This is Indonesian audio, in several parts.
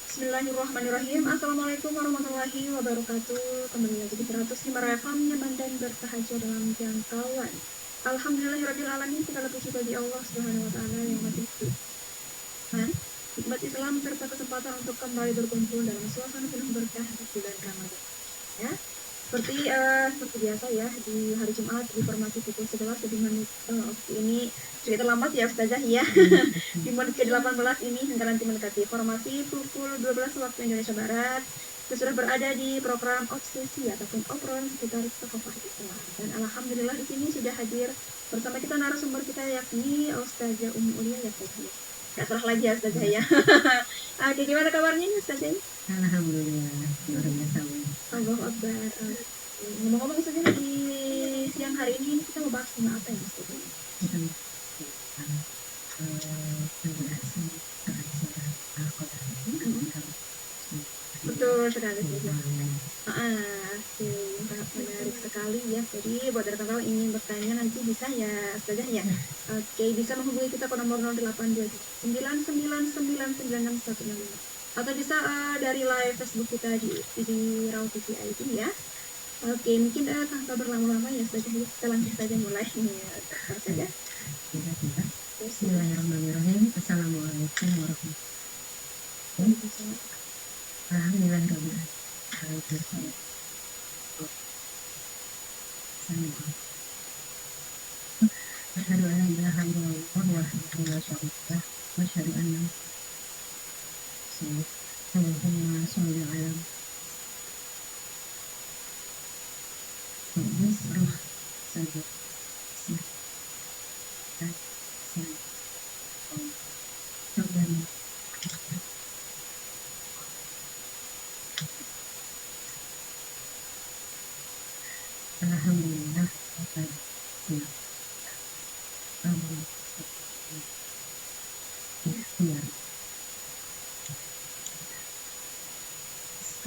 Bismillahirrahmanirrahim. Assalamualaikum warahmatullahi wabarakatuh. Kembali lagi di 105 FM Nyaman dan Bersahaja dalam Jangkauan. Alhamdulillahirrahmanirrahim. Segala puji bagi Allah Subhanahu wa Ta'ala yang Maha Tuhan, nikmat Islam serta kesempatan untuk kembali berkumpul dalam suasana penuh berkah di bulan Ramadan. Ya, seperti biasa ya, di hari Jumat di formasi pukul 11 di menit ini sedikit terlambat ya Ustazah ya. Di menit ke-18 ini hingga nanti mendekati formasi pukul 12 waktu Indonesia Barat. Kita sudah berada di program obsesi ataupun obrolan seputar tokoh Islam. Dan alhamdulillah di sini sudah hadir bersama kita narasumber kita yakni Ustazah Ummu Ulia ya Ustazah. Gak salah lagi ya Ustazah ya. Oke, gimana kabarnya nih Ustazah? Alhamdulillah, luar biasa. Allahu Akbar. Ngomong-ngomong Ustazah, di siang hari ini kita mau bahas tentang apa ya Ustazah? Kita penjelasan soal Al-Qadar. Betul sekali. Sangat menarik sekali ya. Jadi buat rekan-rekan ingin bertanya nanti bisa ya Ustazah ya. Oke, bisa menghubungi kita ke nomor 0822 9999616 atau bisa dari live Facebook kita di Raw TV ID ya. Oke, mungkin tanpa berlama-lama ya Ustazah, kita langsung saja mulai saja. Bismillahirrahmanirrahim. Assalamualaikum warahmatullahi wabarakatuh. Alhamdulillahirrahmanirrahim. Asyhadu an la ilaha illallah wahdahu la syarika lah wa asyhadu anna Allahumma sholli ala Bismillah saja. Alhamdulillah.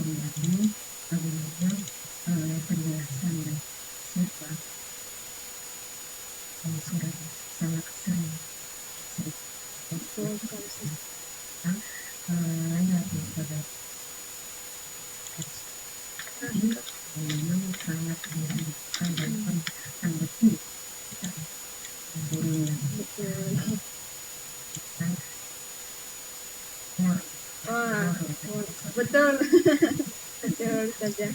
Kembali bagaimana penjelasan dan sifat surat sangat sering memang sangat dirindukan dan penjelasan betul gurunya betul betul saja.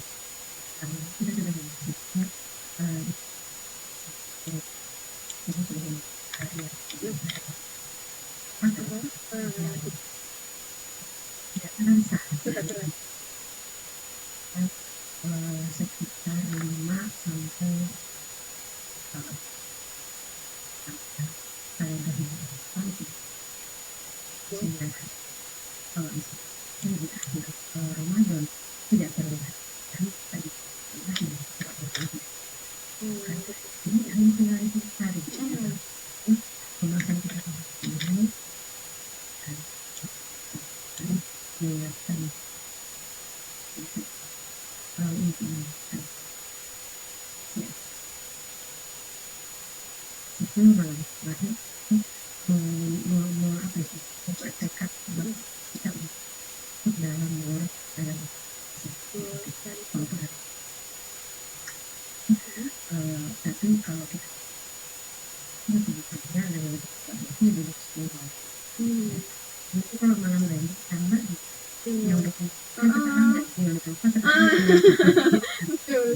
Sekitar 5 sampai kalau di akhir Ramadan tidak terlihat jadi hanya tinggal dicari pembahasan kita ini mengingatkan mempertekad kita dalam work dalam tapi kalau kita sebetulnya ada lebih sepuluh itu kalau malam lagi tambah yang udah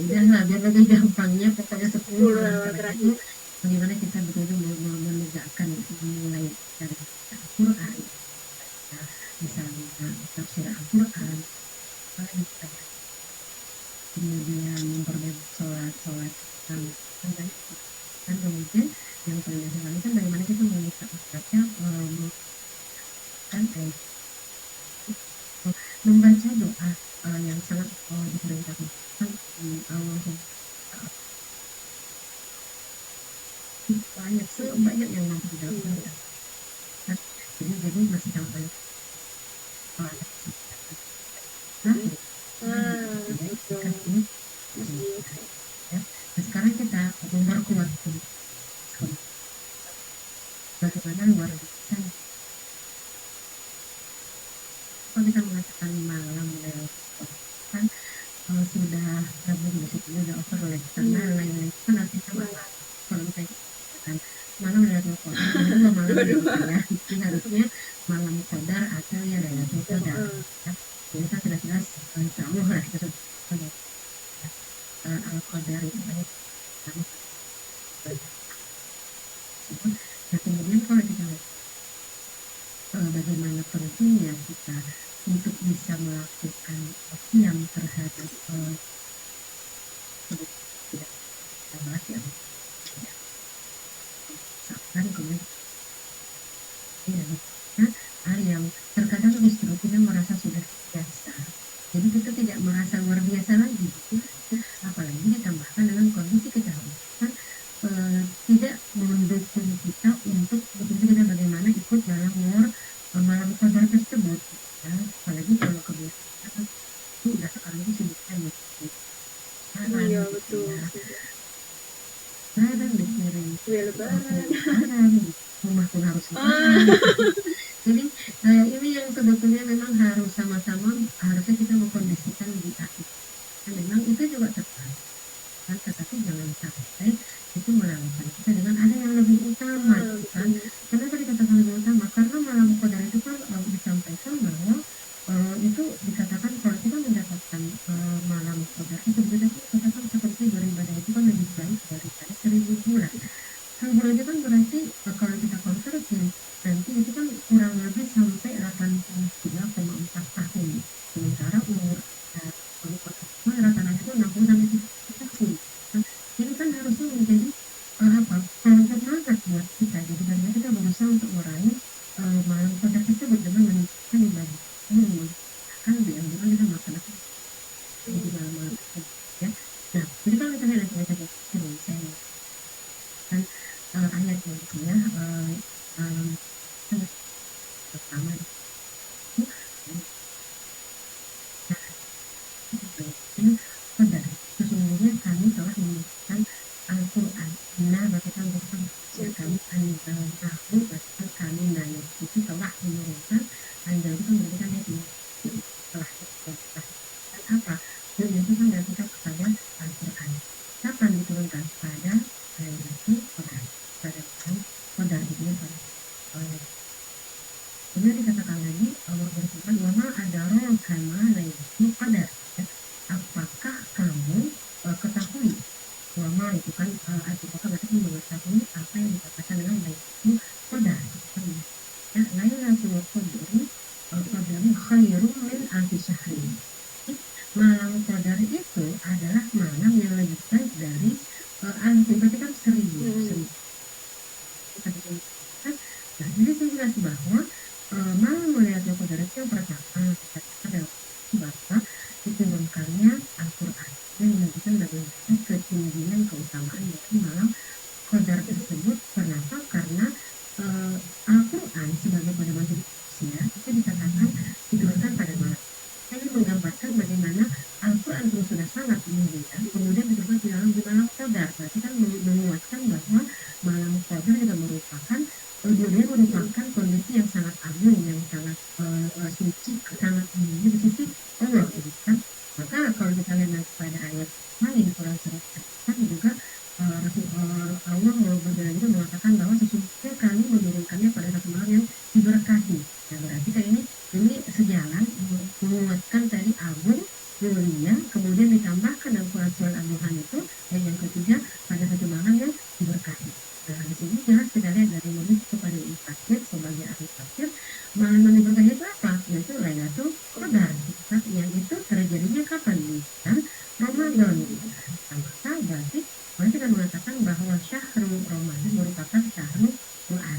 jangan biar lebih gampangnya pokoknya 10 terakhir bagaimana kita betul-betul menegakkan mulai dari Al-Quran misalnya tafsir Al-Quran kemudian memperbaiki sholat dan kemudian yang paling sekali kan bagaimana kita membaca doa yang sangat diperintahkan Allah banyak yang mampu dilakukan jadi masih sangat banyak sekarang kita memperkuat bagaimana luar biasa kalau kita mengatakan malam kan sudah gabung di situ udah overlap karena lain-lain kan artinya malam. Kalau misalnya katakan malam Lailatul Qadar itu dua malam gitu ya. Jadi harusnya malam Qadar atau ya Lailatul Qadar. Ya. Jadi kan sudah jelas insya Allah lah kita sudah Al-Qadar itu kan. Nah kemudian kalau kita lihat bagaimana pentingnya kita untuk bisa melakukan yang terhadap tidak bahas ya misalkan kemudian hal yang terkadang justru kita merasa sudah biasa jadi kita tidak merasa luar biasa lagi apalagi ditambahkan dengan kondisi kita kan tidak mendukung kita untuk kita bagaimana ikut dalam malam Qadar tersebut ya. Apalagi kalau kebiasaan itu udah sekarang itu sibuknya gitu iya betul ya. Kadang mikirin lebaran rumah pun harus jadi ini yang sebetulnya memang harus sama-sama harusnya kita mengkondisikan di hati dan memang itu juga tepat kan tetapi jangan sampai itu melakukan kita dengan ada yang lebih utama kan kenapa dikatakan lebih utama karena malam Qadar itu kan disampaikan bahwa itu dikatakan kalau kita mendapatkan malam Qadar itu dikatakan seperti beribadah itu kan lebih baik daripada 1000 bulan. 1000 bulan itu kan berarti kalau kita konversi nanti itu kan kurang lebih sampai 83,4 tahun sementara umur rata-rata itu 60 sampai 70 tahun. Ini kan harusnya menjadi semangat buat kita jadi karena kita berusaha untuk meraih malam Qadar tersebut dengan meningkatkan ibadah kan diambil kita melaksanakan jadi malam tersebut ya. Nah jadi kalau kita lihat saya kan ayat itu ya pertama Qadar sesungguhnya kami telah menunjukkan Al-Quran bahkan kami anzalnahu bahkan kami naik itu telah menurunkan anzal itu memberikan telah apa itu kan dari kita kepada Al-Quran kapan diturunkan pada Lailatul Qadar pada Qadar itu ya kemudian dikatakan lagi Allah berfirman wama adraka ma Lailatul Qadar apakah kamu ketahui wama itu kan apakah berarti mengetahui apa yang dikatakan dengan Lailatul Qadar ya Lailatul Qadar khairun min alfi syahrin malam Qadar itu adalah malam yang lebih baik dari berarti kan 1000 nah jadi saya jelas bahwa malam Lailatul Qadar itu yang pertama adalah bahwa diturunkannya Al-Quran yang menunjukkan bagaimana ketinggian keutamaan dari malam Qadar tersebut. Kenapa? Karena Al-Quran sebagai pedoman hidup manusia itu dikatakan diturunkan pada malam. Ini menggambarkan bagaimana Al-Quran itu sudah sangat mulia, kemudian diturunkan di malam Qadar. Berarti kan menguatkan bahwa malam Qadar juga merupakan dia merupakan kondisi yang sangat agung, yang sangat suci, sangat mulia di sisi Allah, gitu kan? Maka kalau kita lihat pada ayat lain di Quran surat Al-Qur'an juga Allah itu mengatakan bahwa sesungguhnya kami menurunkannya pada satu malam yang diberkati. Nah berarti kan ini sejalan menguatkan tadi agung, mulia, kemudian ditambahkan dalam surat Al-Duhan itu yang ketiga pada satu malam yang diberkati. Nah di sini jelas kita lihat dari murid kepada Al-Fakir sebagai ahli fakir malam yang diberkati itu apa? Yaitu Lailatul Qadar. Yang itu terjadinya kapan? Di bulan Ramadan. Maka berarti kita mengatakan bahwa syahrul Ramadan merupakan syahrul Quran.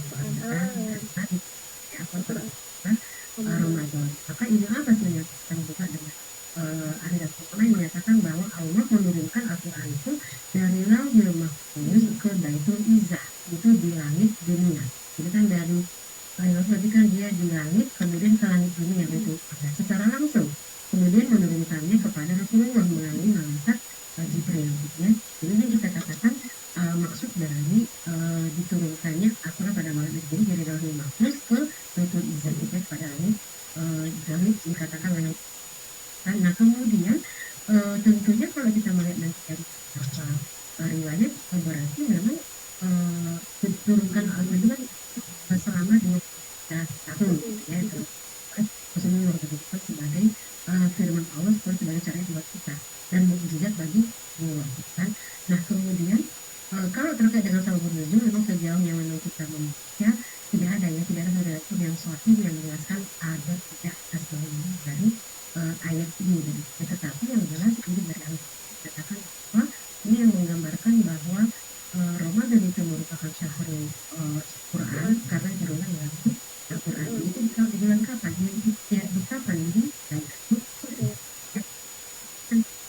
Ramadan. Maka ini apa sebenarnya kita buka dengan ayat Al-Quran menyatakan bahwa Allah menurunkan Al-Quran itu dari Lauhul Mahfuz ke Baitul Izzah itu di langit dunia. Jadi kan dari berarti kan dia di langit kemudian ke langit dunia itu secara langsung kemudian menurunkannya kepada Rasulullah melalui malaikat Jibril ya. Jadi ini kita katakan maksud dari diturunkannya Al-Quran pada malam itu jadi dari Lauhul Mahfuz ke Baitul Izzah itu pada langit dikatakan dikatakan layak. Nah kemudian tentunya kalau kita melihat nanti dari beberapa riwayat, berarti memang diturunkan Al-Quran selama 23 tahun ya, terus Rasulullah waktu sebagai firman Allah sebagai syariat buat kita dan mukjizat bagi Allah kan. Nah kemudian kalau terkait dengan sabab nuzul, memang sejauh yang memang kita membaca tidak ada riwayat yang sahih yang menjelaskan ada tidak asal dari ayat ini dari, tetapi yang jelas ini dari Al-Quran dikatakan bahwa ini yang menggambarkan bahwa Ramadan itu merupakan syahrul Quran karena judulnya yang Al-Quran itu di bulan kapan? Di kapan ini?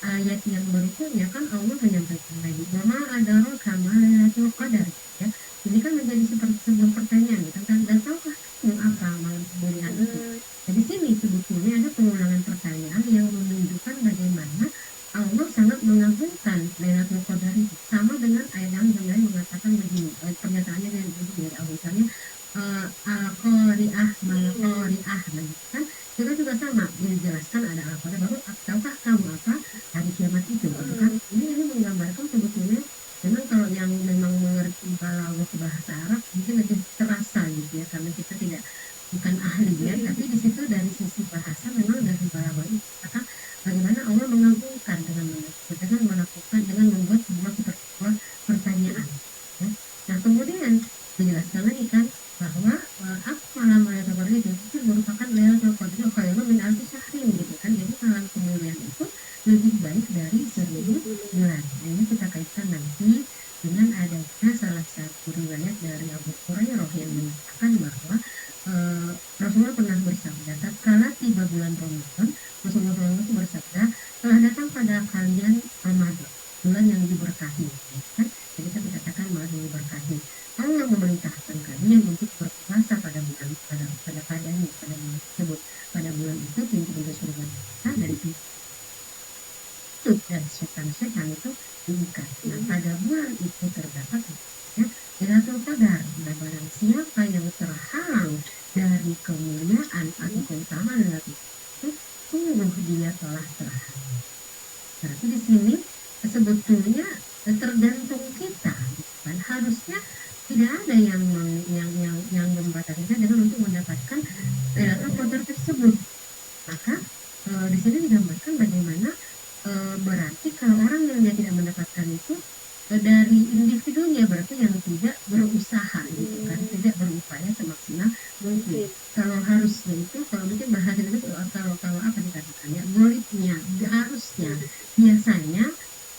Ayat yang berikutnya kan Allah menyampaikan lagi bahwa ada kama Lailatul Qadar ya. Ini kan menjadi seperti sebuah pertanyaan tentang dan tahukah kamu apa malam kemuliaan itu? Jadi sini sebetulnya ada pengulangan pertanyaan yang menunjukkan bagaimana Allah sangat mengagungkan Lailatul Qadar itu. Sama dengan ayat yang lain mengatakan begini, pernyataannya dari misalnya Al-Qari'ah mal-Qari'ah kan kita juga sama dijelaskan ada Al-Qadar baru tahukah kamu apa hari kiamat itu gitu kan. Ini menggambarkan sebetulnya memang kalau yang memang mengerti balaghah bahasa Arab mungkin lebih terasa gitu ya karena kita tidak bukan ahli ya, tapi di situ dari sisi bahasa memang dari balaghah itu kata bagaimana Allah mengagungkan dengan melakukan dengan membuat sebuah pertanyaan ya. Nah kemudian dijelaskan lagi kan bahwa apa malam Lailatul Qadar itu merupakan Lailatul Qadar khairun min alfi syahrin gitu kan. Jadi malam kemuliaan itu lebih baik dari 1000 bulan. Nah, ini kita kaitkan nanti dengan adanya salah satu riwayat dari Abu Hurairah yang mengatakan bahwa Rasulullah pernah bersabda tatkala tiba bulan Ramadan, Rasulullah itu bersabda telah datang pada kalian Ramadan, bulan yang diberkahi kan. Jadi kita dikatakan bulan yang diberkahi. Allah memerintahkan kalian untuk berpuasa pada bulan pada bulan tersebut. Pada bulan itu pintu-pintu surga dari dan setan itu diikat. Nah pada bulan itu terdapat ya Lailatul Qadar. Nah barang siapa yang terhalang dari kemuliaan atau keutamaan Lailatul Qadar itu sungguh dia telah terhalang. Berarti di sini sebetulnya tergantung kita kan, harusnya tidak ada yang membatasi kita dengan untuk mendapatkan Lailatul Qadar tersebut. Maka di sini digambarkan bagaimana berarti kalau orang yang dia tidak mendapatkan itu dari individunya berarti yang tidak berusaha gitu kan, tidak berupaya semaksimal mungkin. Kalau harusnya itu kalau mungkin bahasa itu kalau apa dikatakannya golipnya harusnya biasanya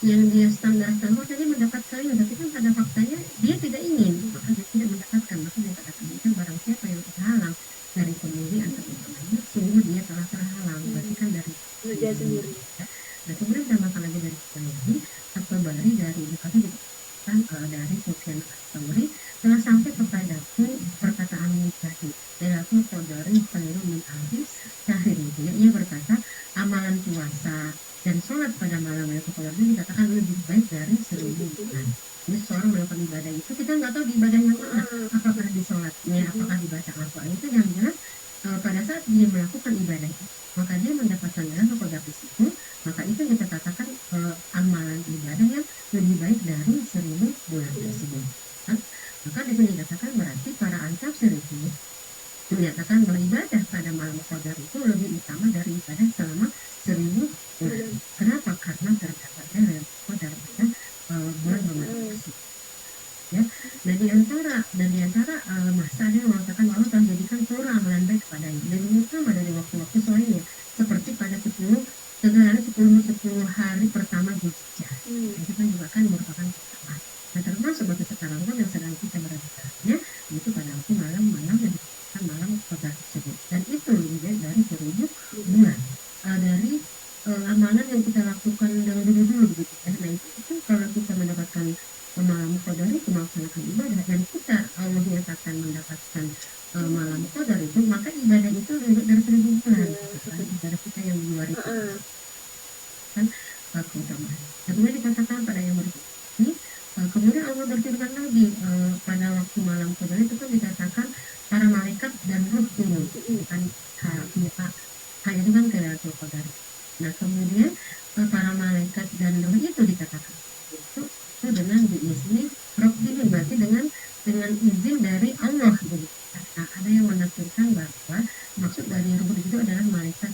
yang dia standar tadi mendapatkan ini, tapi kan pada faktanya dia tidak ingin maka dia tidak mendapatkan. Maka dia katakan itu barang siapa yang terhalang dari kemuliaan atau keutamaan sungguh dia telah terhalang, berarti kan dari dia sendiri ya. Nah kemudian tambahkan lagi dari Tabari At-Tabari dari dikatakan dari Sufyan Ats-Tsauri telah sampai kepadaku perkataan Mujahid Lailatul Qadari khairun min alfi syahrin itu ya. Ia berkata amalan puasa dan sholat pada malam Lailatul Qadar itu dikatakan lebih baik dari 1000 bulan. Jadi seorang melakukan ibadah itu kita nggak tahu di ibadah yang mana, apakah di sholatnya, apakah dibaca Al-Quran, itu yang jelas pada saat dia melakukan ibadah itu maka dia mendapatkan Lailatul Qadar di situ. Maka itu kita katakan amalan ibadah yang lebih baik dari 1000 bulan tersebut. Nah, maka di sini dikatakan berarti para An-Tafsir itu menyatakan beribadah pada malam Qadar itu lebih utama dari ibadah selama 1000 bulan. Kenapa? Karena terdapatnya Lailatul Qadar pada bulan Ramadan tersebut. Ya, dan di antara masa ada yang mengatakan Allah telah jadikan seluruh amalan baik kepadanya lebih utama dari waktu-waktu lainnya, seperti pada 10 hari pertama Zulhijjah. Itu kan juga kan merupakan pertama. Nah termasuk bagi sekarang kan yang sedang kita berbicaranya itu pada waktu malam yang disebutkan malam Qadar tersebut. Dan itu lebih baik dari 1000 bulan. Dari amalan yang kita lakukan dengan dulu begitu ya. Nah itu kalau kita mendapatkan malam Qadar itu melaksanakan ibadah dan kita Allah nyatakan mendapatkan malam Qadar itu, maka ibadah itu lebih dari 1000 bulan. Ibadah kita yang di luar itu kan keutamaan. Kemudian dikatakan pada yang berikut ini, kemudian Allah berfirman lagi pada waktu malam Qadar itu kan dikatakan para malaikat dan ruh turun, bukan itu kan Lailatul Qadar. Nah kemudian para malaikat dan roh itu dikatakan itu dengan diizni Rabbihim, berarti dengan izin dari Allah gitu. Nah ada yang menafsirkan bahwa maksud dari ruh itu adalah malaikat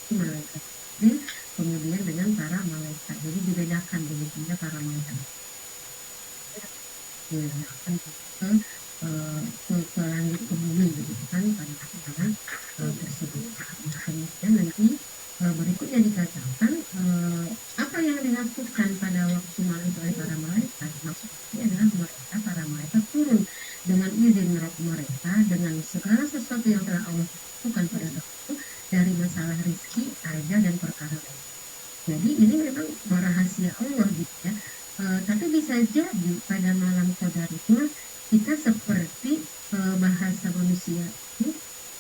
Jibril, kemudian dengan para malaikat. Jadi dibedakan begitu para malaikat. Dibedakan ke langit ke bumi begitu kan pada acara tersebut. Kemudian nanti berikutnya dikatakan apa yang dilakukan pada waktu malam itu oleh para malaikat, maksudnya adalah mereka para malaikat turun dengan izin mereka dengan segala sesuatu yang telah Allah lakukan pada waktu itu dari masalah rizki, ajal dan perkara lain. Jadi ini memang rahasia Allah gitu ya. Tapi bisa jadi pada malam qadar itu kita seperti bahasa manusia itu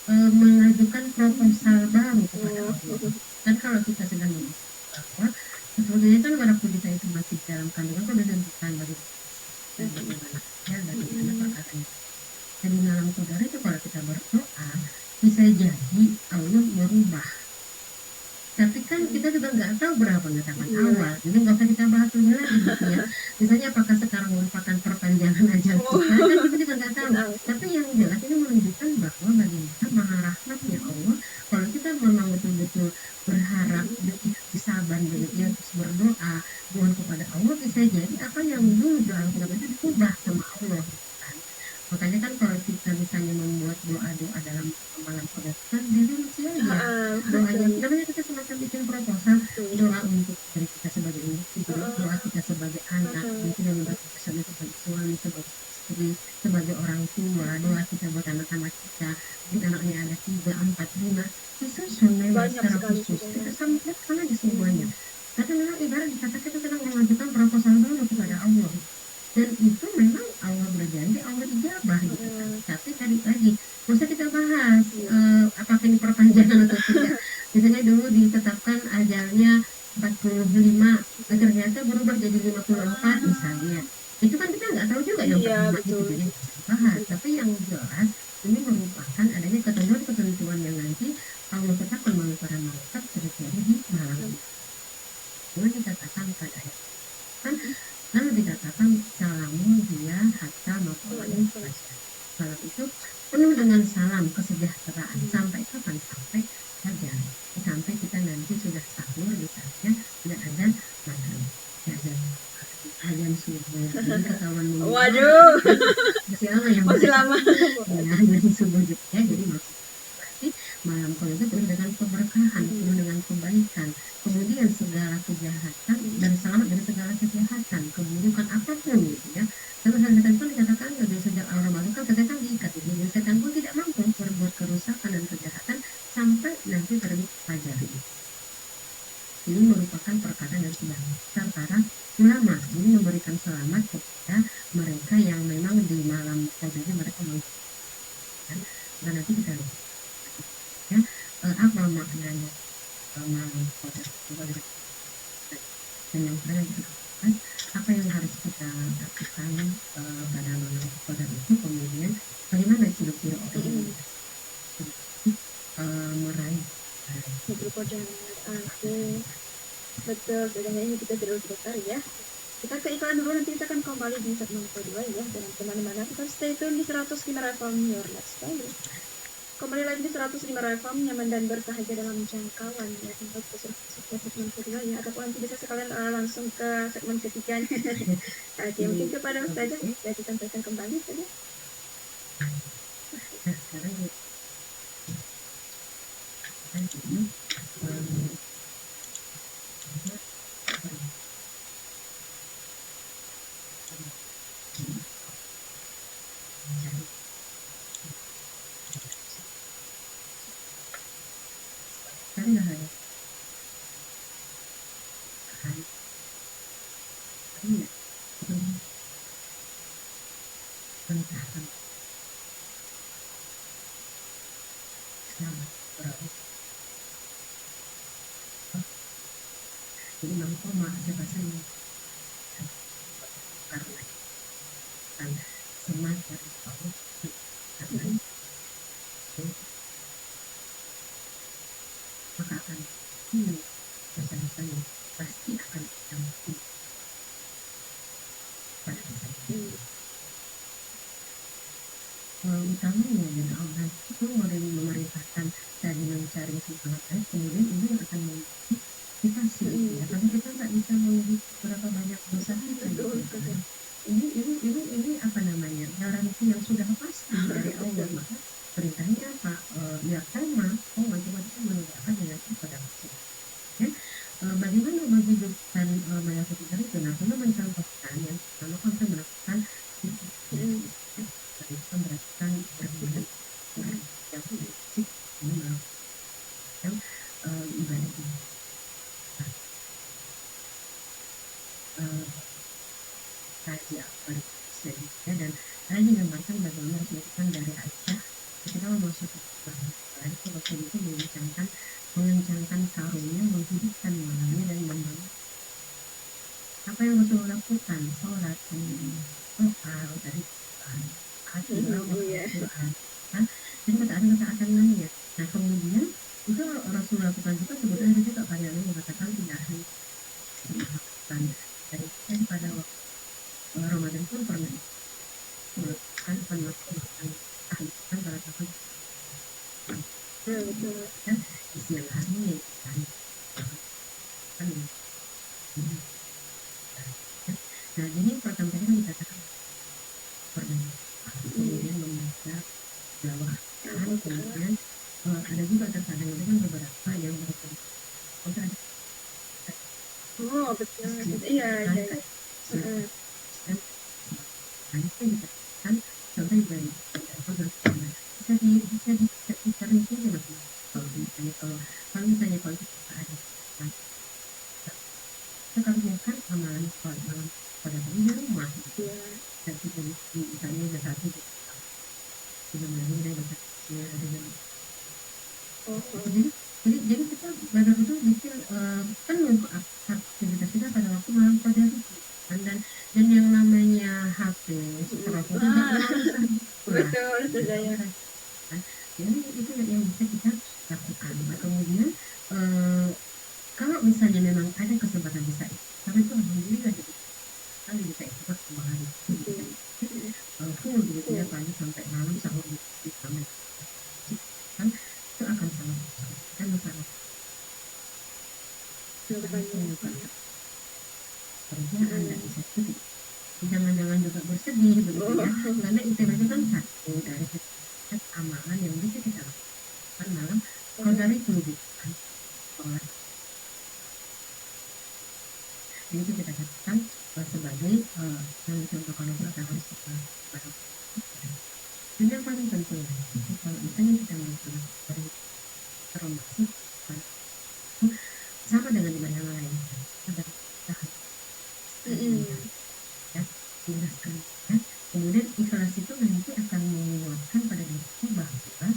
mengajukan proposal baru kepada Allah. Dan kalau kita sedang bahwa sebetulnya kan walaupun kita itu masih dalam kandungan itu sudah ditentukan bagaimana ya bagaimana perkaranya. Jadi malam qadar itu kalau kita berdoa bisa jadi Allah merubah. Tapi kan kita juga nggak tahu berapa pengetahuan awal, jadi nggak usah kita bahas lebih lagi gitu ya. Misalnya apakah sekarang merupakan perpanjangan ajal kita, kan kita juga nggak tahu. Tapi yang jelas ini menunjukkan bahwa bagaimana maha rahmatnya Allah. Kalau kita memang betul-betul berharap, bersabar, ya, terus berdoa, mohon kepada Allah, bisa jadi apa yang dulu doa kita itu diubah sama Allah. Makanya kan kalau kita misalnya membuat doa-doa dalam malam qadar kan dirinci aja doanya, namanya kita semacam bikin proposal doa untuk dari kita sebagai individu, doa kita sebagai anak, mungkin yang kita sebagai suami, sebagai istri, sebagai orang tua, doa kita buat anak-anak kita, mungkin anaknya ada 3, 4, 5, disusun memang secara khusus kita sampaikan aja semuanya. Karena memang ibarat dikatakan kita sedang mengajukan proposal dulu kepada Allah. Dan itu memang Allah berjanji, Allah ijabah gitu. Tapi tadi lagi, usah kita bahas apakah ini perpanjangan atau tidak. Misalnya dulu ditetapkan ajalnya 45, ternyata berubah jadi 54 misalnya. Itu kan kita nggak tahu juga yang pertama itu, jadi bahas. Tapi yang jelas ini merupakan adanya ketentuan-ketentuan yang nanti Allah tetapkan melalui para malaikat terjadi di malam. Kemudian dikatakan pada ayat kan lalu dikatakan salamun dia hatta matla'il fajr. Salam itu penuh dengan salam kesejahteraan sampai kapan? Sampai fajar. Sampai kita nanti sudah sahur misalnya sudah azan maghrib, azan subuh. Jadi ketahuan waduh masih lama ya azan subuh juga. Jadi berarti malam qadar itu penuh dengan keberkahan, penuh dengan kebaikan, kemudian segala kejahatan dan selamat dari segala kejahatan, keburukan apapun gitu ya. Karena setan pun dikatakan dari sejak awal Ramadan kan setan diikat, jadi setan pun tidak mampu berbuat kerusakan dan kejahatan sampai nanti terbit fajar. Ini merupakan perkataan dari sebagian para ulama. Ini memberikan selamat kepada mereka yang memang di malam qadar mereka mengatakan. Dan nanti kita lihat ya apa maknanya malam qadar dan yang terakhir kita bahas apa yang harus kita lakukan pada malam qadar itu, kemudian bagaimana ciri-ciri orang yang meraih qadar. Betul, bedanya ini kita terus sebentar ya. Kita ke iklan dulu, nanti kita akan kembali di segmen kedua ya. Jangan kemana-mana, kita stay tune di 105 FM Your Lifestyle. Kembali lagi di 105 FM, nyaman dan bersahaja dalam jangkauan ya. Tempat ke segmen kedua ya, ataupun nanti bisa sekalian langsung ke segmen ketiga. Oke, mungkin kepada Ustazah bisa disampaikan kembali saja. Jadi mampu mengajar bahasanya karena semacam Allah karena akan ini masa-depan yang pasti akan kita mati pada masa ini. Utamanya dan Allah itu memerintahkan tadi mencari semangat baik, kemudian ini yang akan memotivasi gitu ya. Tapi kita nggak bisa melihat berapa banyak dosa kita gitu ya kan. Ini apa namanya, garansi yang sudah pasti dari Allah. Maka perintahnya apa? Ya sama, macam-macam menegakkan dengan pada manusia. Ya, bagaimana menghidupkan mayat itu? Nah, kita mencontohkan yang pertama kan kita melakukan kita melakukan berbagai yang fisik ini melakukan ibadah ini. Raja selanjutnya dan saya digambarkan bagaimana Rasulullah dari Aisyah ketika memasuki perbuatan itu Rasul itu mengencangkan sarungnya, menghidupkan malamnya dan membangun. Apa yang Rasul lakukan? Sholat, kemudian doa dari Quran, Quran, dan ketaatan lainnya. Nah kemudian itu Rasul lakukan juga sebetulnya ada juga banyak yang mengatakan tidak hanya melakukan dari pada waktu Ramadan pun pernah melakukan penolakan tahlilan pada tahun di siang hari kan. Nah jadi pertama tadi kan dikatakan pernah kemudian membaca bawah kemudian ada juga terkadang itu kan beberapa yang betul betul iya itu dikatakan contoh dari bisa dicari juga kalau misalnya kalau kita ada kita kalau biarkan amalan malam pada hari di rumah dan kita misalnya ada satu sudah mulai dari jadi kita benar-benar bikin penuh aktivitas kita pada waktu malam pada hari dan yang namanya HP setelah itu betul saya jadi itu yang bisa kita lakukan. Nah, kemudian kalau misalnya memang ada kesempatan bisa tapi itu alhamdulillah gitu kali bisa ikut kembali full gitu ya pagi sampai malam sahur di sampai kan itu akan sangat kan masalah kerjaan dan bisa cuti jangan juga bersedih begitu ya karena itu kan satu dari amalan yang bisa kita lakukan malam kalau dari itu kan jadi itu kita katakan sebagai yang dicontohkan oleh kita harus kita dan yang paling penting kalau misalnya kita melakukan dari termasuk sama dengan ibadah lain ada ya jelaskan ya. Kemudian ikhlas itu nanti akan menguatkan pada diri kita bahwa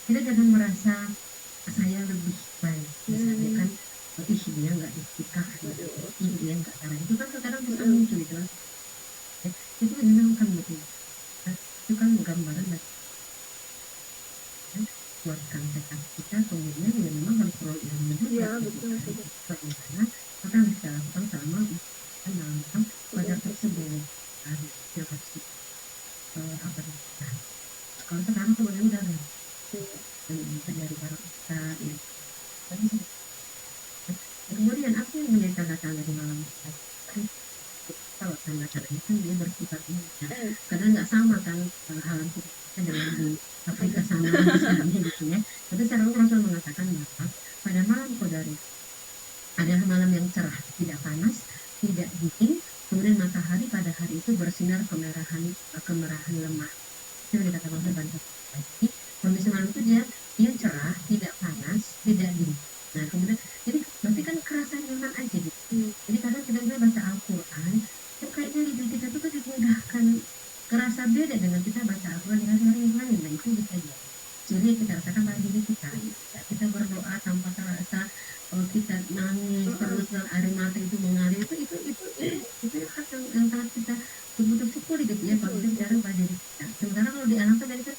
kita jangan merasa saya lebih baik misalnya kan dia nggak ikhtikaf dia nggak darah itu kan sekarang bisa muncul itu kan ya, itu menyenangkan betul itu kan gambaran dari kuatkan tekad kita kemudian ya memang harus perlu ilmu juga bagaimana apa yang kita lakukan selama dalam pada tersebut yang harus apa kalau sekarang kemudian udah ada dari para ustaz ya kemudian apa yang menjadi tanda-tanda di malam kalau tanda-tanda itu dia bersifat karena nggak sama kan hal kita dengan di Afrika sana misalnya gitu ya. Tapi secara Rasul mengatakan bahwa pada malam Qadari adalah malam yang cerah, tidak panas, tidak dingin, kemudian matahari pada hari itu bersinar kemerahan lemah. Itu yang dikatakan oleh Bantu. Jadi kondisi malam itu dia cerah, tidak panas, tidak dingin. Nah kemudian jadi berarti kan kerasa nyaman aja gitu. Jadi kadang kita baca Al-Quran, kayaknya hidup kita tuh dimudahkan, kerasa beda dengan kita baca Al-Quran di hari-hari yang lain. Nah itu bisa jadi. Jadi kita rasakan pada diri kita berdoa tanpa terasa kita nangis terus dan air mata itu mengalir itu hak yang sangat kita betul syukuri gitu ya kalau kita bicara pada diri kita. Sementara kalau di alam tadi kan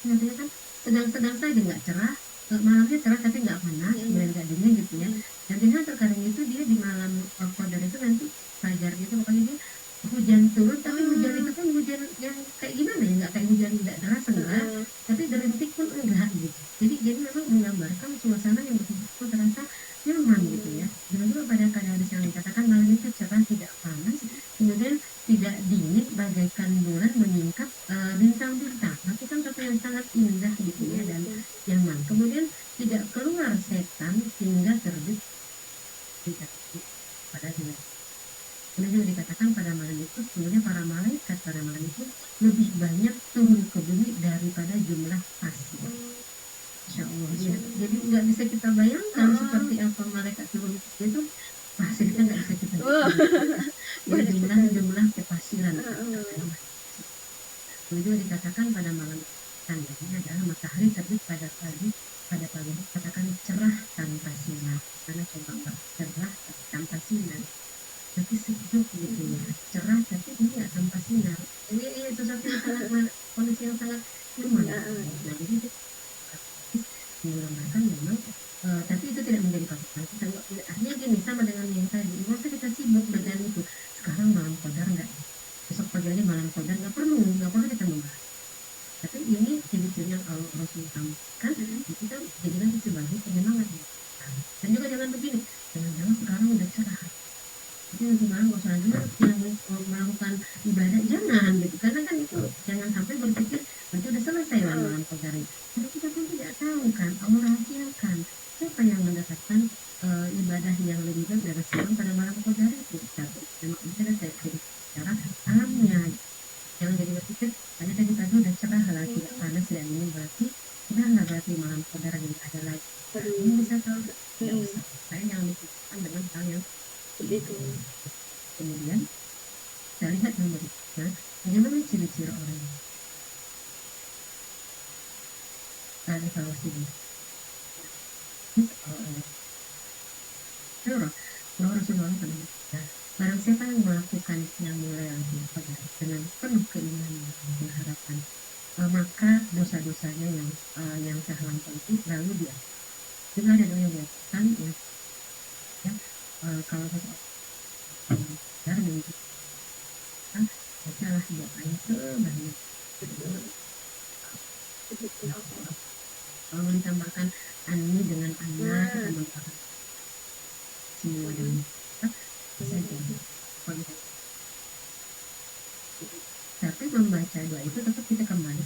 sedang saja nggak cerah, malamnya cerah tapi nggak panas, kemudian nggak dingin gitu ya. Dan ternyata terkadang itu dia di malam Qadar itu nanti fajar gitu, pokoknya dia hujan turun, tapi hujan itu kan hujan yang kayak gimana ya, nggak kayak hujan nggak deras enggak, tapi derintik pun enggak gitu. Jadi memang menggambarkan suasana yang betul-betul terasa nyaman gitu ya. Dan juga pada hadis yang dikatakan malam itu cerah, tidak panas, kemudian tidak dingin, bagaikan bulan menyingkap bintang-bintang. Tapi kan sesuatu yang sangat indah gitu ya dan nyaman. Kemudian tidak keluar setan hingga terbit pada bulan. Kemudian juga dikatakan pada malam itu sebenarnya para malaikat pada malam itu lebih banyak turun ke bumi daripada jumlah pasir. Insya Allah ya. Jadi nggak bisa kita bayangkan seperti apa malaikat turun itu, pasirnya nggak bisa kita bayangkan. Ya, jumlah kepasiran. Kemudian dikatakan pada malam tandanya adalah matahari terbit pada pagi hari katakan cerah tanpa sinar, karena coba cerah tanpa sinar tapi sejuk gitu ya, cerah tapi ini nggak tanpa sinar, ini sesuatu yang sangat kondisi yang sangat nyaman. Nah jadi itu menggambarkan memang tapi itu tidak menjadi patokan kita. Artinya gini, sama dengan yang tadi, nggak usah kita sibuk dengan itu. Sekarang malam Qadar nggak, besok pagi lagi malam Qadar, nggak perlu kita membahas. Tapi ini ciri-ciri yang Rasul sampaikan, kita jadikan sebagai penyemangat. Dan juga jangan begini, jangan-jangan sekarang udah cerah, jadi sekarang nggak usah lagi yang melakukan ibadah, jangan gitu, karena kan itu jangan sampai berpikir nanti udah selesai malam Qadar. Tapi kita pun tidak tahu kan, Allah rahasiakan siapa yang mendapatkan ibadah yang lebih baik dari Rasulullah pada malam Qadar itu. Tapi memang bisa saya jadi secara alamnya, jangan jadi berpikir karena tadi udah cerah lah, tidak panas dan ini berarti sudah nggak, berarti malam Qadar yang ada lagi. Ini bisa tahu tidak usah, saya jangan dipikirkan dengan hal yang begitu. Kemudian kita lihat yang berikutnya, bagaimana ciri-ciri orang ini. Ada kalau sini kalau Rasulullah SAW, barang siapa yang melakukan yang mulai dengan penuh keimanan dan pengharapan, maka dosa-dosanya yang saya lakukan itu lalu dia juga ada yang dilakukan ya, kalau seseorang benar menunjukkan bacalah doanya sebanyak kalau ditambahkan ani dengan anak, ditambahkan semua dengan bisa jadi. Tapi membaca doa itu tetap kita kembali.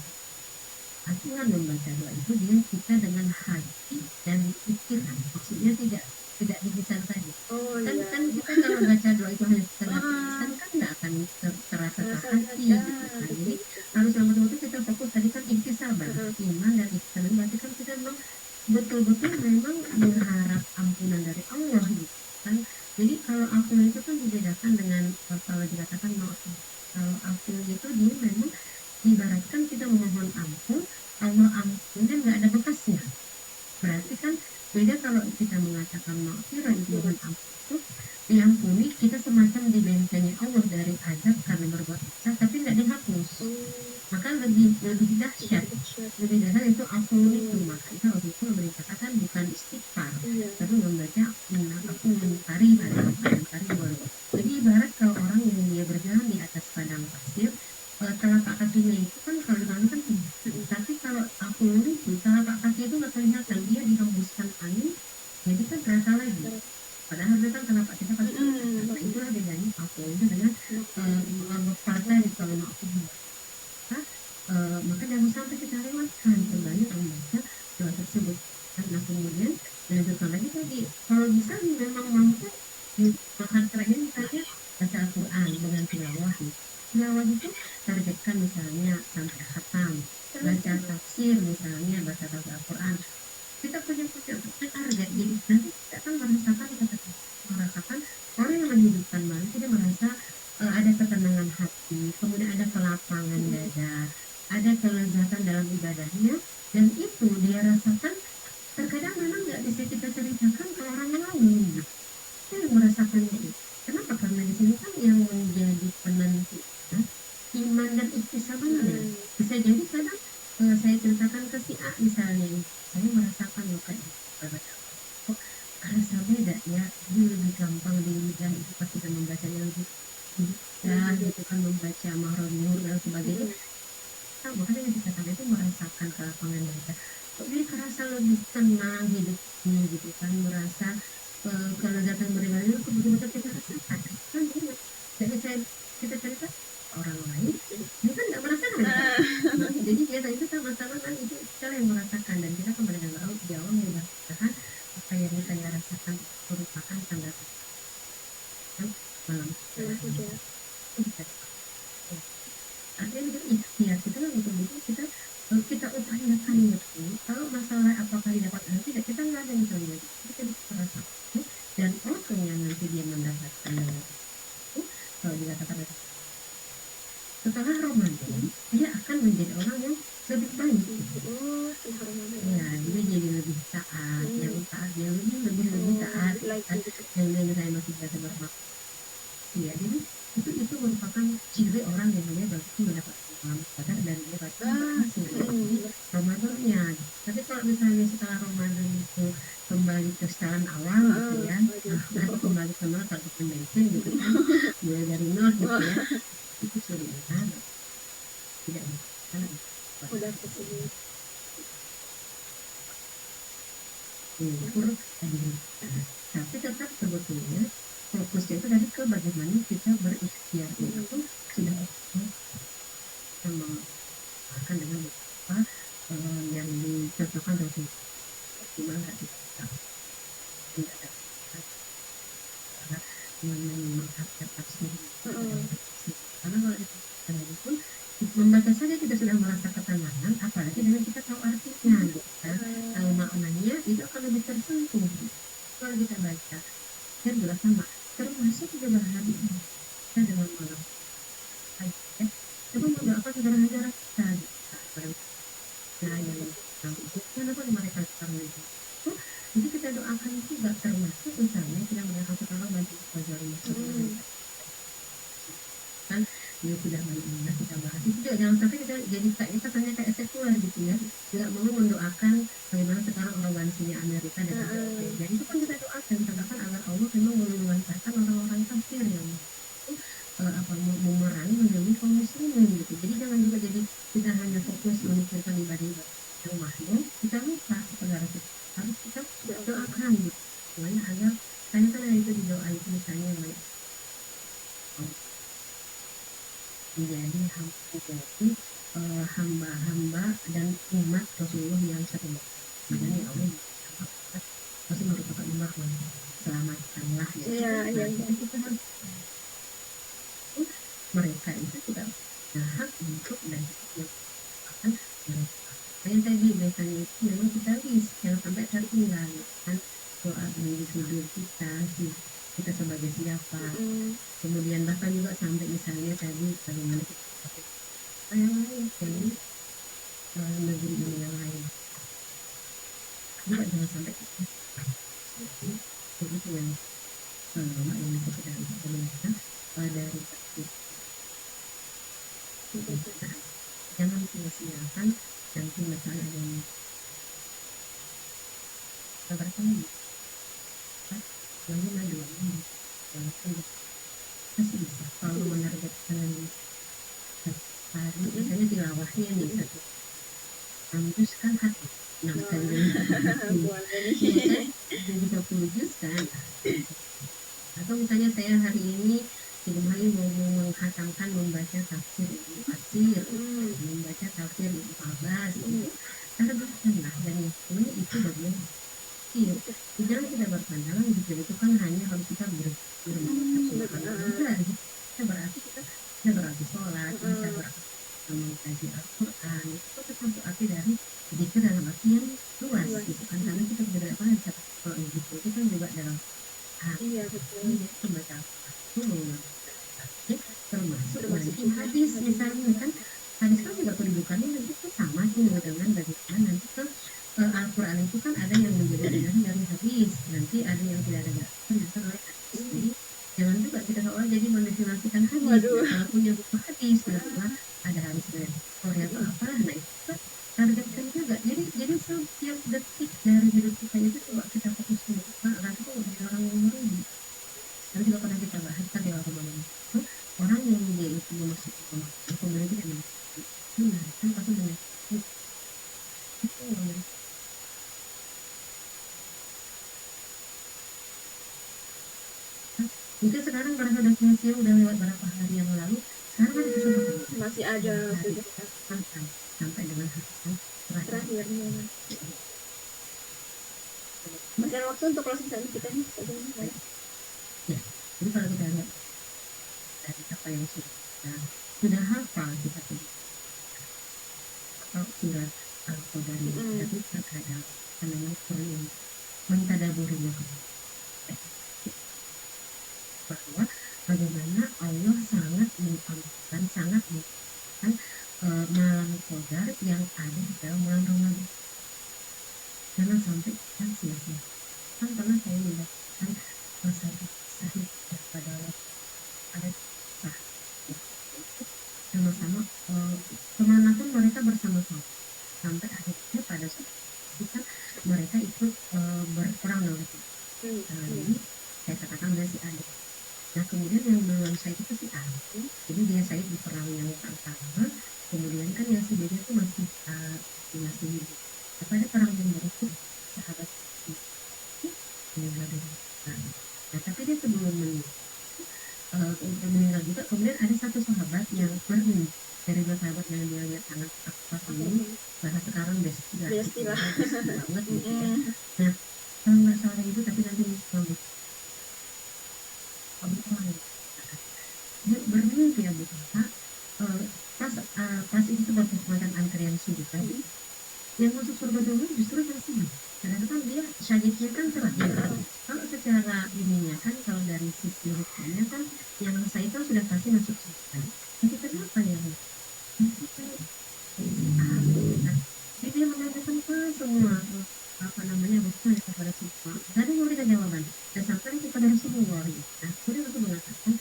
Aturan membaca doa itu dia kita dengan hati dan pikiran, maksudnya tidak dibisan saja. Kan kita kalau baca doa itu hanya sekedar lisan kan nggak akan terasa ke hati gitu. Nah, jadi harus yang betul-betul kita fokus tadi kan iktisaban, iman dan iktisaban, berarti kan kita memang betul-betul memang mengharap ampunan dari Allah gitu kan. Jadi kalau ampunan itu kan dibedakan dengan kalau dikatakan maafkan. Kalau ampunan itu dia memang ibaratkan kita memohon ampun, Allah ampun dan nggak ada bekasnya. Berarti kan beda kalau kita mengatakan maghfirah, mohon ampun itu diampuni, kita semacam dibentengi Allah dari azab karena berbuat dosa, tapi tidak dihapus. Maka lebih dahsyat itu ampun itu. Maka itu Rasulullah berkatakan bukan istighfar, tapi membaca aku mengingkari jadi ibarat kalau orang yang dia berjalan di atas padang pasir, telapak kakinya itu kan kalau kan tapi kalau aku itu telapak kaki itu nggak kelihatan, dia dihembuskan angin jadi kan terasa lagi, padahal itu kan telapak kita pasti itulah bedanya aku itu dengan partai di kalau aku maka jangan sampai kita lewatkan kembali membaca doa tersebut. Nah kemudian lanjutkan lagi tadi, kalau bisa memang mampu di makan terakhir misalnya baca Al-Quran dengan tilawah itu targetkan misalnya sampai khatam, baca tafsir misalnya baca Al-Quran, kita punya target, jadi nanti kita akan merasakan orang yang menghidupkan malam tidak merasa ada ketenangan hati, kemudian ada kelapangan dada, ada kelezatan dalam ibadahnya, dan itu dia rasakan terkadang memang nggak bisa kita ceritakan ke orang lain. Saya merasakan itu. Kenapa? Karena di sini kan yang menjadi penentu iman dan ikhtisabannya. Bisa jadi kadang saya ceritakan ke si A misalnya, saya merasakan loh kayak kok rasa beda ya ini lebih gampang di lidah itu pas kita membacanya lebih mudah gitu kan, membaca Mahrur Nur dan sebagainya. Makanya ketika kita itu merasakan kelapangan baca, kok jadi kerasa lebih tenang hidupnya gitu kan, merasa kelezatan beribadah itu betul-betul kita rasakan kan. Jadi saya kita cerita orang lain dia kan nggak merasakan itu. Jadi kita itu sama-sama kan itu kita yang merasakan, dan kita kembali dengan Allah jauh mudah-mudahan apa yang saya rasakan merupakan tanda malam kita artinya itu ikhtiar kita kan betul-betul kita upayakan betul. Kalau masalah apakah didapat atau tidak kita nggak ada yang tahu, kita bisa rasakan dan orangnya nanti dia mendapatkan itu. Kalau dikatakan setelah Ramadan dia akan menjadi orang yang lebih baik. Ya, dia jadi lebih taat, yang taat yang lebih taat, yang saya masih biasa bermaksud. Ya, jadi itu merupakan ciri orang yang dia berarti mendapat sadar dan dia berarti berhasil Ramadannya. Tapi kalau misalnya setelah Ramadan itu kembali ke setelan awal gitu ya, atau kembali ke nol atau ke bensin gitu kan, mulai dari nol gitu ya, itu sulit banget, tidak bisa udah kesini tapi tetap sebetulnya fokusnya itu tadi ke bagaimana kita berikhtiar itu sudah sama akan dengan apa yang dicontohkan dari gimana kita tidak ada mengadaptasi karena kalau itu membaca saja kita sudah merasa ketenangan, apalagi dengan kita tahu artinya gitu kan, tahu maknanya itu akan lebih tersentuh. Kalau kita baca dan juga sama termasuk juga berhati kita dengan malam aja coba mendoakan saudara-saudara kita nah yang kenapa mereka sekarang itu jadi kita doakan juga, termasuk misalnya kita melihat sekarang bantu pelajar kan dia sudah bagaimana kita bahas itu juga jangan sampai kita jadi kayak sekuler gitu ya, tidak mau mendoakan bagaimana sekarang arogansinya Amerika dan sebagainya. Itu kan kita doakan agar Allah memang meluangkan orang-orang kafir yang memerangi menjadi kaum muslimin gitu. Jadi jangan juga jadi kita hanya fokus memikirkan ibadah yang mahdoh, kita lupa saudara kita harus kita doakan gitu. Semuanya agar kan itu di doa itu misalnya menjadi hamba-hamba dan umat Rasulullah yang satu. Makanya Allah masih merupakan umat yang selamatkanlah ya. Kita harus mereka itu tidak hak untuk dan akan mereka. Yang tadi biasanya itu memang kita list jangan sampai tertinggal kan doa individu kita sebagai siapa. Kemudian bahkan juga sampai misalnya tadi bagaimana kita yang lain dari negeri yang lain juga jangan sampai itu yang yang bisa kita lihat dari jangan sia-siakan nanti misalnya ada yang berarti bagaimana doanya masih bisa kalau menargetkan hari misalnya tilawahnya nih satu kampus kan hati kali jadi 30 juz kan, atau misalnya saya hari ini hari mau menghatamkan membaca tafsir Ibnu Katsir, membaca tafsir Ibnu Abbas, targetkanlah dan itu bagian kecil. Jangan kita berpandangan jika itu kan hanya kalau kita kita berarti kita berarti sholat, bisa berarti mengkaji Al-Quran, itu tetap berarti dari zikir dalam arti yang luas gitu kan, karena kita tidak apa kalau zikir itu kan juga dalam itu baca itu termasuk nanti hadis misalnya kan, hadis kan juga kedudukannya nanti kan sama sih dengan bagaimana nanti kan Al-Quran itu kan ada yang menjadi dasar dari hadis, nanti ada yang tidak ada dasar oleh hadis. Jadi jangan juga kita seolah jadi mendefinisikan hadis. Kalau punya buku hadis, kenapa ada hadis dari Korea atau apa, nah itu targetkan juga. Jadi setiap detik dari hidup kita itu coba kita fokus untuk agar itu orang Mungkin sekarang pada sudah sia-sia, udah lewat berapa hari yang lalu, sekarang ada kesempatan Masih ada hari sejarah sampai dengan hari yang terakhir. terakhirnya. Masih ada waktu untuk closing statement kita nih sebelumnya. Ya, jadi kalau kita lihat dari apa yang sudah hafal kita atau surat Al-Qadar tapi terkadang memang perlu mentadaburinya bahwa bagaimana Allah sangat mengamalkan, sangat mengamalkan malam Qadar yang ada di dalam bulan Ramadan. Jangan sampai kita sia-sia. Kan pernah saya mendapatkan satu kisah pada ada kisah sama-sama kemanapun mereka bersama-sama sampai akhirnya pada suatu ketika mereka ikut berperang dengan ini saya katakan dia si Ade. Nah kemudian yang belum saya itu si Ade, jadi dia saya di perang yang pertama, kemudian kan yang si Dede itu masih hidup. Pada perang yang berikut sahabat si meninggal dunia. Nah tapi dia sebelum meninggal juga, kemudian ada satu sahabat yang berni dari dua sahabat yang dia sangat akrab ini, bahasa sekarang besti banget gitu ya. Nah kalau nggak salah itu, tapi nanti dia bermimpi ya Bu Kak, pas itu seperti semacam antrian surga, yang masuk surga dulu justru yang sini. Karena kan dia syahidnya kan terakhir. Kalau secara ininya kan, kalau dari sisi hukumnya kan yang saya itu sudah pasti masuk surga. Tapi kenapa yang jadi dia menanyakan ke semua apa namanya bukan kepada semua. Gak ada yang memberikan jawaban. Dan sampai kepada Rasulullah. Nah, kemudian aku mengatakan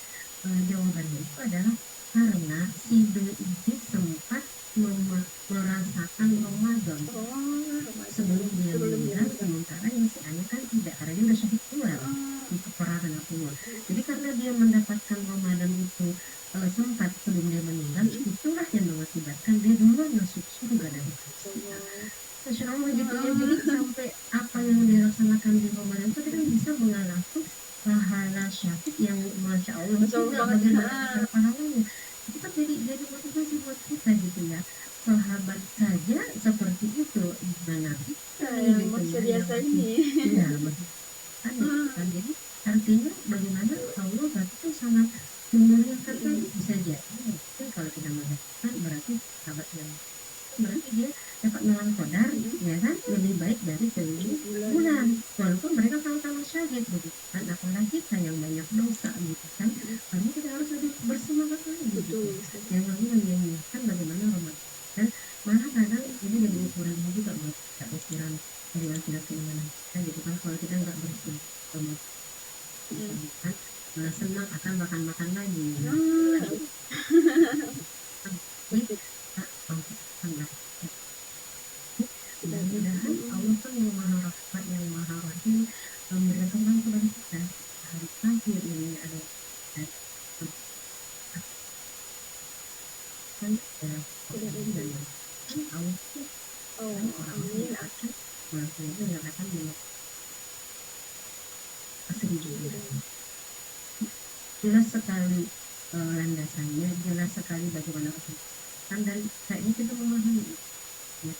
jawabannya itu adalah karena si B ini sempat merasakan Ramadan sebelum dia meninggal, sementara yang si Anya kan tidak, karena dia udah syahid duluan di peperangan Uhud. Jadi karena dia mendapatkan Ramadan itu sempat sebelum dia meninggal, itulah yang mengakibatkan dia duluan masuk surga dari Masya Allah gitu ya. Jadi sampai apa yang dia laksanakan di Ramadan itu kita bisa mengalami pahala syahid yang Masya Allah juga bagaimana besar pahalanya. Itu kan jadi motivasi buat kita gitu ya. Sahabat saja seperti itu, gimana kita gitu ya, biasa ini ya kan, jadi artinya bagaimana Allah berarti itu sangat memuliakan. Kan bisa jadi mungkin kalau kita melihat berarti sahabat yang berarti dia dapat malam Qadar ya kan lebih baik dari 1000 bulan, walaupun mereka sama-sama syahid begitu kan. Apalagi kita yang banyak dosa gitu kan, lalu kita harus lebih bersemangat lagi gitu. Yang lalu menyanyikan bagaimana Ramadan, dan malah kadang ini jadi ukuran juga buat kita pikiran bagaimana tidak keinginan kita gitu kan. Kalau kita nggak bersyukur kan malah senang akan makan lagi mudah-mudahan Allah kan yang maha rahmat, yang maha rahim, memberikan kepada kita hari terakhir ini ada kan dalam dan Allah amin akan itu nggak akan jelas sekali landasannya, jelas sekali bagaimana kan, dan kayaknya kita memahami ya,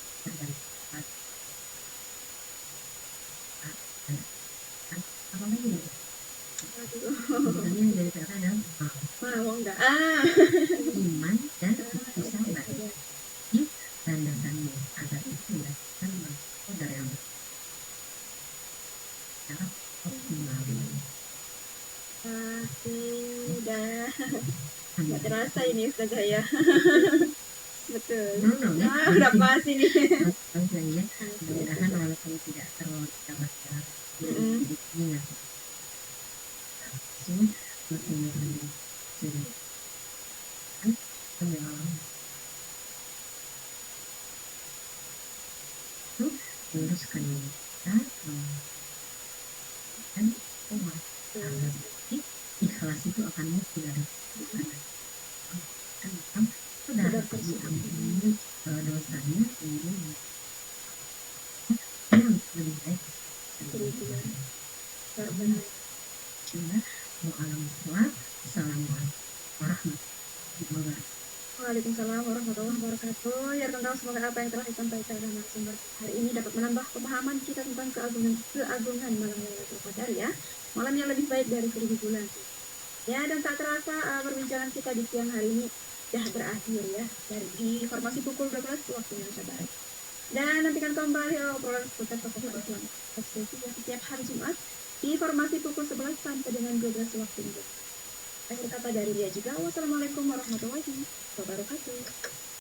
apa lagi ya? Sebenarnya yang dari PK adalah mau enggak iman dan sabar di landasannya agar itu dilakukan dari yang secara optimal. Udah nggak terasa ini Ustazah ya. Betul. Udah pas ini. Ya, mudah-mudahan walaupun tidak terlalu besar, ingat luruskan kita dan ikhlas itu akan muncul dari kan sudah diampuni dosanya, kemudian yang lebih baik sehingga Wa'alaikumsalam bismillah. Assalamualaikum warahmatullahi wabarakatuh. Waalaikumsalam warahmatullahi wabarakatuh. Ya tentang semoga apa yang telah disampaikan oleh narasumber hari ini dapat menambah pemahaman kita tentang keagungan malam Lailatul Qadar ya. Malam yang lebih baik dari 1000 bulan. Ya, dan tak terasa perbincangan kita di siang hari ini sudah berakhir ya. Dari informasi pukul 12 waktu Indonesia Barat. Dan nantikan kembali obrolan seputar tokoh Islam setiap hari Jumat di informasi pukul 11 sampai dengan 12 waktu Indonesia. Akhir kata dari dia juga, wassalamualaikum warahmatullahi wabarakatuh.